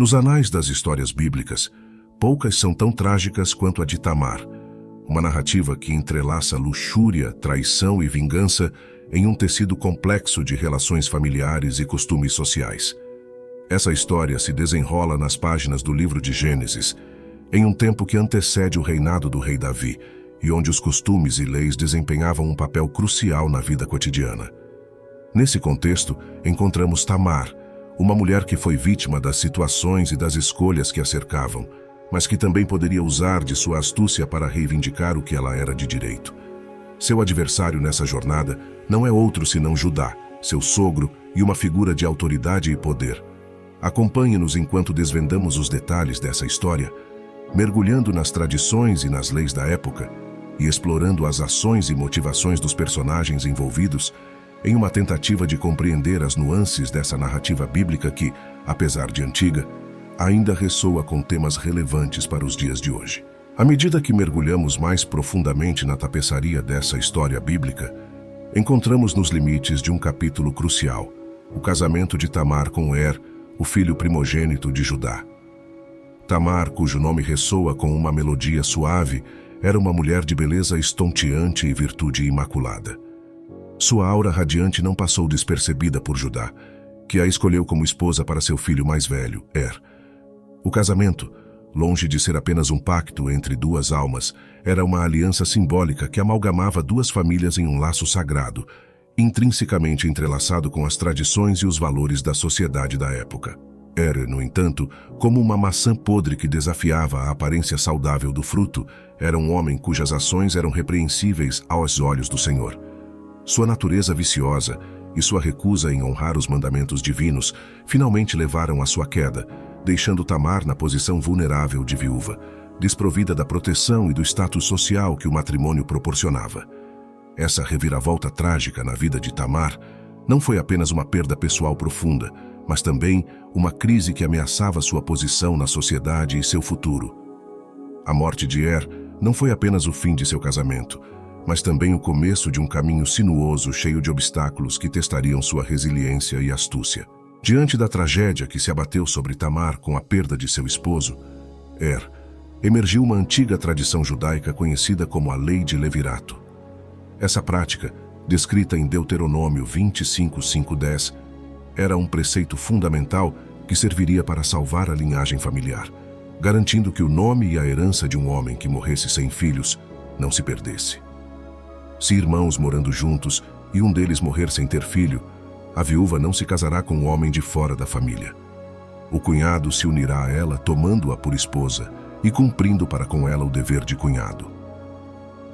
Nos anais das histórias bíblicas, poucas são tão trágicas quanto a de Tamar, uma narrativa que entrelaça luxúria, traição e vingança em um tecido complexo de relações familiares e costumes sociais. Essa história se desenrola nas páginas do livro de Gênesis, em um tempo que antecede o reinado do rei Davi, e onde os costumes e leis desempenhavam um papel crucial na vida cotidiana. Nesse contexto, encontramos Tamar, uma mulher que foi vítima das situações e das escolhas que a cercavam, mas que também poderia usar de sua astúcia para reivindicar o que ela era de direito. Seu adversário nessa jornada não é outro senão Judá, seu sogro e uma figura de autoridade e poder. Acompanhe-nos enquanto desvendamos os detalhes dessa história, mergulhando nas tradições e nas leis da época e explorando as ações e motivações dos personagens envolvidos em uma tentativa de compreender as nuances dessa narrativa bíblica que, apesar de antiga, ainda ressoa com temas relevantes para os dias de hoje. À medida que mergulhamos mais profundamente na tapeçaria dessa história bíblica, encontramos nos limites de um capítulo crucial, o casamento de Tamar com o filho primogênito de Judá. Tamar, cujo nome ressoa com uma melodia suave, era uma mulher de beleza estonteante e virtude imaculada. Sua aura radiante não passou despercebida por Judá, que a escolheu como esposa para seu filho mais velho, O casamento, longe de ser apenas um pacto entre duas almas, era uma aliança simbólica que amalgamava duas famílias em um laço sagrado, intrinsecamente entrelaçado com as tradições e os valores da sociedade da época. Era, no entanto, como uma maçã podre que desafiava a aparência saudável do fruto, era um homem cujas ações eram repreensíveis aos olhos do Senhor. Sua natureza viciosa e sua recusa em honrar os mandamentos divinos finalmente levaram à sua queda, deixando Tamar na posição vulnerável de viúva, desprovida da proteção e do status social que o matrimônio proporcionava. Essa reviravolta trágica na vida de Tamar não foi apenas uma perda pessoal profunda, mas também uma crise que ameaçava sua posição na sociedade e seu futuro. A morte de não foi apenas o fim de seu casamento, mas também o começo de um caminho sinuoso cheio de obstáculos que testariam sua resiliência e astúcia. Diante da tragédia que se abateu sobre Tamar com a perda de seu esposo, emergiu uma antiga tradição judaica conhecida como a Lei de Levirato. Essa prática, descrita em Deuteronômio 25:5-10, era um preceito fundamental que serviria para salvar a linhagem familiar, garantindo que o nome e a herança de um homem que morresse sem filhos não se perdesse. Se irmãos morando juntos e um deles morrer sem ter filho, a viúva não se casará com um homem de fora da família. O cunhado se unirá a ela tomando-a por esposa e cumprindo para com ela o dever de cunhado.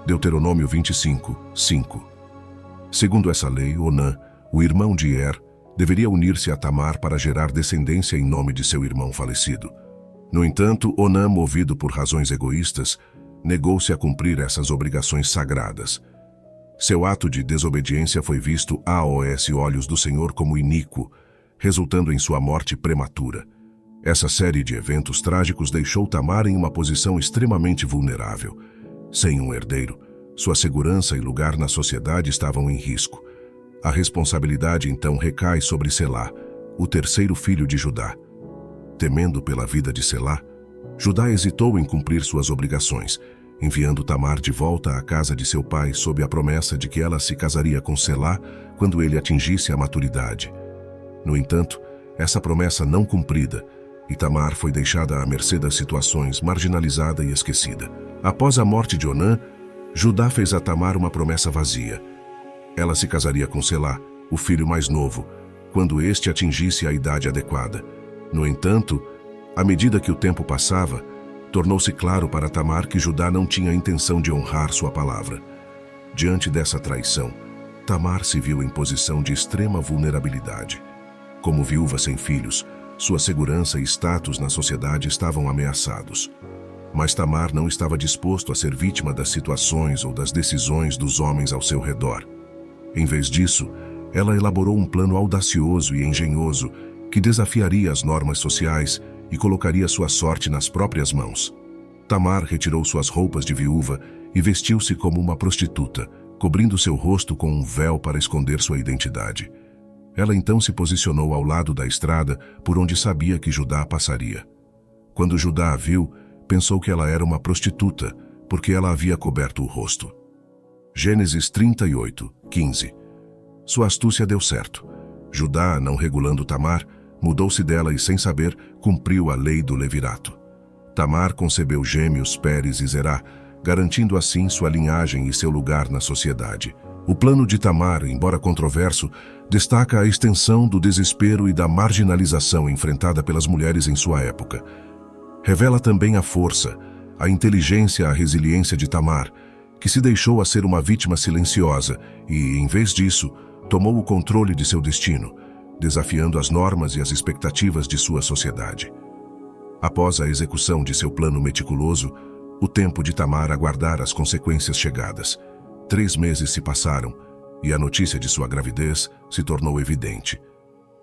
Deuteronômio 25:5. Segundo essa lei, Onã, o irmão de deveria unir-se a Tamar para gerar descendência em nome de seu irmão falecido. No entanto, Onã, movido por razões egoístas, negou-se a cumprir essas obrigações sagradas. Seu ato de desobediência foi visto aos olhos do Senhor como iníquo, resultando em sua morte prematura. Essa série de eventos trágicos deixou Tamar em uma posição extremamente vulnerável. Sem um herdeiro, sua segurança e lugar na sociedade estavam em risco. A responsabilidade então recai sobre Selá, o terceiro filho de Judá. Temendo pela vida de Selá, Judá hesitou em cumprir suas obrigações, enviando Tamar de volta à casa de seu pai sob a promessa de que ela se casaria com Selá quando ele atingisse a maturidade. No entanto, essa promessa não cumprida, e Tamar foi deixada à mercê das situações, marginalizada e esquecida. Após a morte de Onã, Judá fez a Tamar uma promessa vazia. Ela se casaria com Selá, o filho mais novo, quando este atingisse a idade adequada. No entanto, à medida que o tempo passava, tornou-se claro para Tamar que Judá não tinha intenção de honrar sua palavra. Diante dessa traição, Tamar se viu em posição de extrema vulnerabilidade. Como viúva sem filhos, sua segurança e status na sociedade estavam ameaçados. Mas Tamar não estava disposto a ser vítima das situações ou das decisões dos homens ao seu redor. Em vez disso, ela elaborou um plano audacioso e engenhoso que desafiaria as normas sociais e colocaria sua sorte nas próprias mãos. Tamar retirou suas roupas de viúva e vestiu-se como uma prostituta, cobrindo seu rosto com um véu para esconder sua identidade. Ela então se posicionou ao lado da estrada por onde sabia que Judá passaria. Quando Judá a viu, pensou que ela era uma prostituta, porque ela havia coberto o rosto. Gênesis 38, 15. Sua astúcia deu certo. Judá, não regulando Tamar, mudou-se dela e, sem saber, cumpriu a lei do levirato. Tamar concebeu gêmeos Pérez e Zerá, garantindo assim sua linhagem e seu lugar na sociedade. O plano de Tamar, embora controverso, destaca a extensão do desespero e da marginalização enfrentada pelas mulheres em sua época. Revela também a força, a inteligência, a resiliência de Tamar, que se deixou a ser uma vítima silenciosa e, em vez disso, tomou o controle de seu destino, desafiando as normas e as expectativas de sua sociedade. Após a execução de seu plano meticuloso, o tempo de Tamar aguardar as consequências chegadas. 3 meses se passaram e a notícia de sua gravidez se tornou evidente.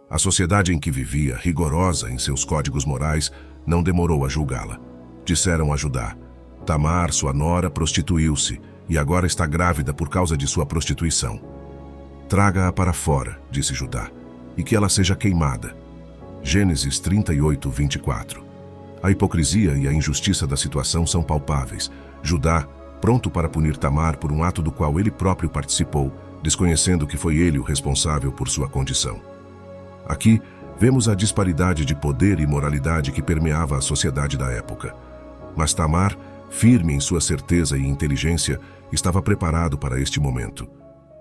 A sociedade em que vivia, rigorosa em seus códigos morais, não demorou a julgá-la. Disseram a Judá: Tamar, sua nora, prostituiu-se e agora está grávida por causa de sua prostituição. Traga-a para fora, disse Judá, e que ela seja queimada. Gênesis 38, 24. A hipocrisia e a injustiça da situação são palpáveis. Judá, pronto para punir Tamar por um ato do qual ele próprio participou, desconhecendo que foi ele o responsável por sua condição. Aqui, vemos a disparidade de poder e moralidade que permeava a sociedade da época. Mas Tamar, firme em sua certeza e inteligência, estava preparado para este momento.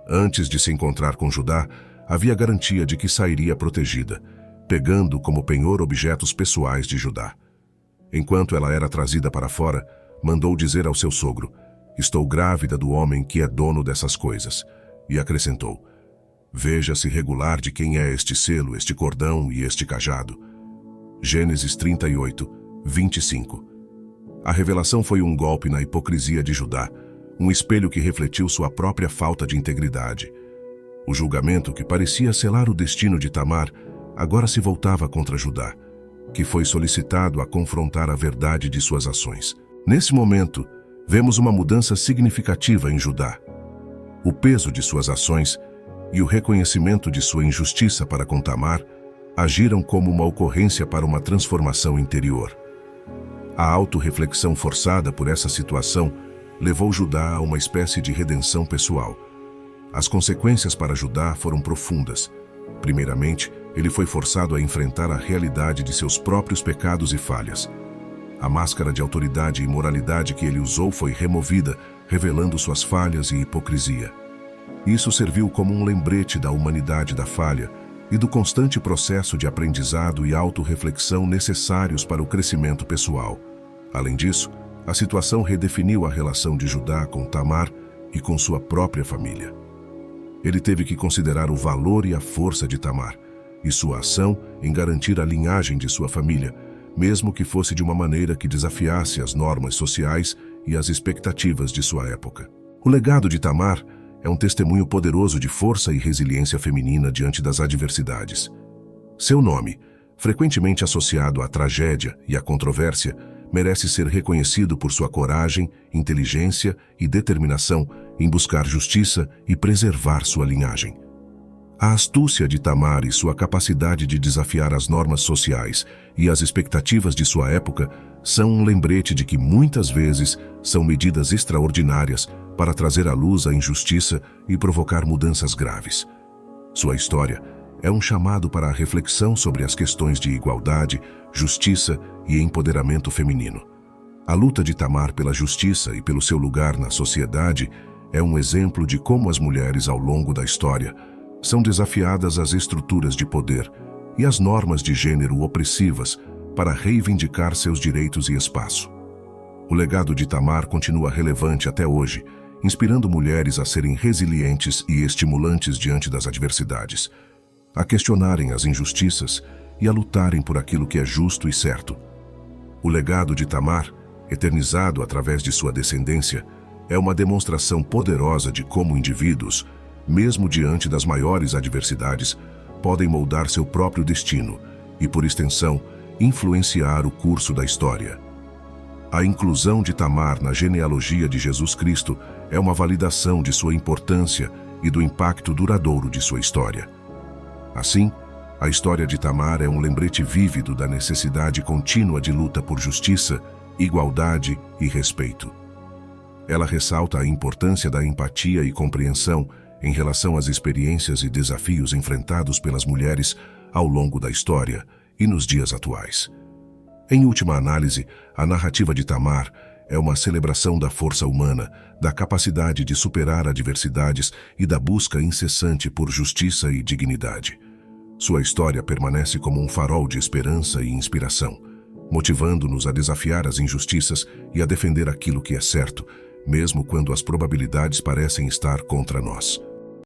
Antes de se encontrar com Judá, havia garantia de que sairia protegida, pegando como penhor objetos pessoais de Judá. Enquanto ela era trazida para fora, mandou dizer ao seu sogro: estou grávida do homem que é dono dessas coisas. E acrescentou: veja-se regular de quem é este selo, este cordão e este cajado. Gênesis 38, 25. A revelação foi um golpe na hipocrisia de Judá, um espelho que refletiu sua própria falta de integridade. O julgamento que parecia selar o destino de Tamar agora se voltava contra Judá, que foi solicitado a confrontar a verdade de suas ações. Nesse momento, vemos uma mudança significativa em Judá. O peso de suas ações e o reconhecimento de sua injustiça para com Tamar agiram como uma ocorrência para uma transformação interior. A autorreflexão forçada por essa situação levou Judá a uma espécie de redenção pessoal. As consequências para Judá foram profundas. Primeiramente, ele foi forçado a enfrentar a realidade de seus próprios pecados e falhas. A máscara de autoridade e moralidade que ele usou foi removida, revelando suas falhas e hipocrisia. Isso serviu como um lembrete da humanidade da falha e do constante processo de aprendizado e autorreflexão necessários para o crescimento pessoal. Além disso, a situação redefiniu a relação de Judá com Tamar e com sua própria família. Ele teve que considerar o valor e a força de Tamar e sua ação em garantir a linhagem de sua família, mesmo que fosse de uma maneira que desafiasse as normas sociais e as expectativas de sua época. O legado de Tamar é um testemunho poderoso de força e resiliência feminina diante das adversidades. Seu nome, frequentemente associado à tragédia e à controvérsia, merece ser reconhecido por sua coragem, inteligência e determinação em buscar justiça e preservar sua linhagem. A astúcia de Tamar e sua capacidade de desafiar as normas sociais e as expectativas de sua época são um lembrete de que muitas vezes são medidas extraordinárias para trazer à luz a injustiça e provocar mudanças graves. Sua história é um chamado para a reflexão sobre as questões de igualdade, justiça e empoderamento feminino. A luta de Tamar pela justiça e pelo seu lugar na sociedade é um exemplo de como as mulheres ao longo da história são desafiadas às estruturas de poder e às normas de gênero opressivas para reivindicar seus direitos e espaço. O legado de Tamar continua relevante até hoje, inspirando mulheres a serem resilientes e estimulantes diante das adversidades, a questionarem as injustiças e a lutarem por aquilo que é justo e certo. O legado de Tamar, eternizado através de sua descendência, é uma demonstração poderosa de como indivíduos, mesmo diante das maiores adversidades, podem moldar seu próprio destino e, por extensão, influenciar o curso da história. A inclusão de Tamar na genealogia de Jesus Cristo é uma validação de sua importância e do impacto duradouro de sua história. Assim, a história de Tamar é um lembrete vívido da necessidade contínua de luta por justiça, igualdade e respeito. Ela ressalta a importância da empatia e compreensão em relação às experiências e desafios enfrentados pelas mulheres ao longo da história e nos dias atuais. Em última análise, a narrativa de Tamar é uma celebração da força humana, da capacidade de superar adversidades e da busca incessante por justiça e dignidade. Sua história permanece como um farol de esperança e inspiração, motivando-nos a desafiar as injustiças e a defender aquilo que é certo, mesmo quando as probabilidades parecem estar contra nós.